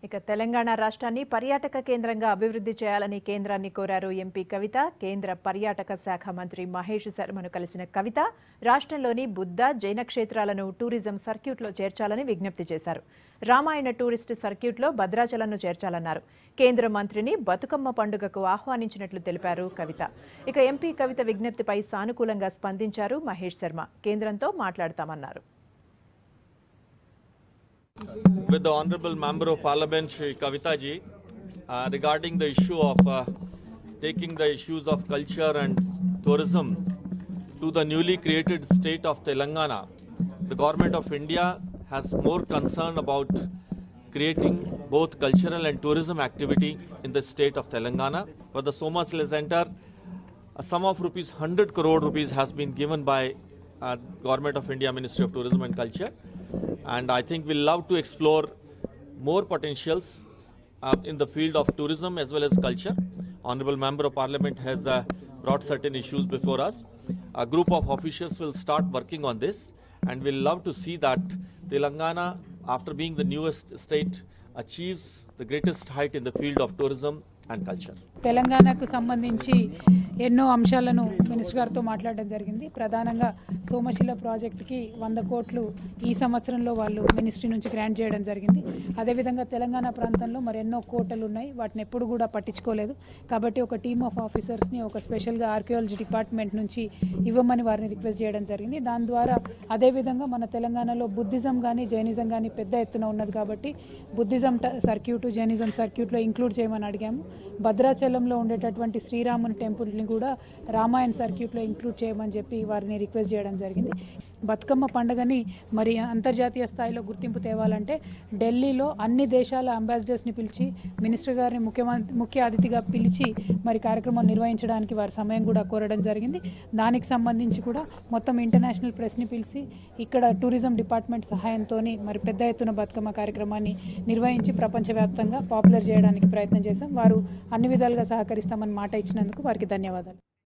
ఇక తెలంగాణ రాష్ట్రాన్ని పర్యాటక కేంద్రంగా అభివృద్ధి చేయాలని కేంద్రాన్ని కోరారు ఎంపీ కవిత. కేంద్ర పర్యాటక శాఖ మంత్రి మహేష్ శర్మను కలిసిన కవిత రాష్ట్రంలోని బుద్ధ, జైన క్షేత్రాలను టూరిజం సర్క్యూట్లో చేర్చాలని విజ్ఞప్తి చేశారు. రామాయణ టూరిస్ట్ సర్క్యూట్లో భద్రాచలంను చేర్చాలన్నారు. కేంద్ర మంత్రిని బతుకమ్మ పండుగకు ఆహ్వానించినట్లు తెలిపారు కవిత. ఇక ఎంపీ కవిత విజ్ఞప్తిపై సానుకూలంగా స్పందించారు మహేష్ శర్మ. కేంద్రంతో మాట్లాడతామన్నారు. With the Honorable Member of Parliament Shri Kavita ji regarding the issue of taking the issues of culture and tourism to the newly created state of Telangana. The Government of India has more concern about creating both cultural and tourism activity in the state of Telangana. For the Somashila Center, a sum of rupees 100 crore rupees has been given by Government of India Ministry of Tourism and Culture. And I think we'll love to explore more potentials in the field of tourism as well as culture. Honorable Member of Parliament has brought certain issues before us. A group of officials will start working on this, and we'll love to see that Telangana, after being the newest state, achieves the greatest height in the field of tourism and culture. తెలంగాణకు సంబంధించి ఎన్నో అంశాలను minister గారితో మాట్లాడడం జరిగింది. ప్రధానంగా సోమశిల ప్రాజెక్టుకి 100 కోట్లు ఈ సంవత్సరంలో వాళ్ళు మినిస్ట్రీ నుంచి గ్రాంట్ చేయడం జరిగింది. అదేవిధంగా తెలంగాణ ప్రాంతంలో మరి ఎన్నో కోటలు ఉన్నాయి, వాటిని ఎప్పుడు కూడా పట్టించుకోలేదు. కాబట్టి ఒక టీమ్ ఆఫ్ ఆఫీసర్స్ని ఒక స్పెషల్గా ఆర్కియాలజీ డిపార్ట్మెంట్ నుంచి ఇవ్వమని వారిని రిక్వెస్ట్ చేయడం జరిగింది. దాని ద్వారా అదేవిధంగా మన తెలంగాణలో బుద్ధిజం కానీ జైనిజం కానీ పెద్ద ఎత్తున ఉన్నది కాబట్టి బుద్ధిజం సర్క్యూట్, జైనిజం సర్క్యూట్లో ఇంక్లూడ్ చేయమని అడిగాము. భద్రాచలంలో ఉండేటటువంటి శ్రీరాముని టెంపుల్ని కూడా రామాయణ సర్క్యూట్లో ఇంక్లూడ్ చేయమని చెప్పి వారిని రిక్వెస్ట్ చేయడం జరిగింది. బతుకమ్మ పండుగని మరి అంతర్జాతీయ స్థాయిలో గుర్తింపు తేవాలంటే ఢిల్లీలో అన్ని దేశాల అంబాసిడర్స్ని పిలిచి మినిస్టర్ గారిని ముఖ్య అతిథిగా పిలిచి మరి కార్యక్రమం నిర్వహించడానికి వారి సమయం కూడా కోరడం జరిగింది. దానికి సంబంధించి కూడా మొత్తం ఇంటర్నేషనల్ ప్రెస్ని పిలిచి ఇక్కడ టూరిజం డిపార్ట్మెంట్ సహాయంతో మరి పెద్ద ఎత్తున బతుకమ్మ కార్యక్రమాన్ని నిర్వహించి ప్రపంచవ్యాప్తంగా పాపులర్ చేయడానికి ప్రయత్నం చేశాం. వారు అన్ని విధాలుగా సహకరిస్తామని మాట ఇచ్చినందుకు వారికి ధన్యవాదాలు.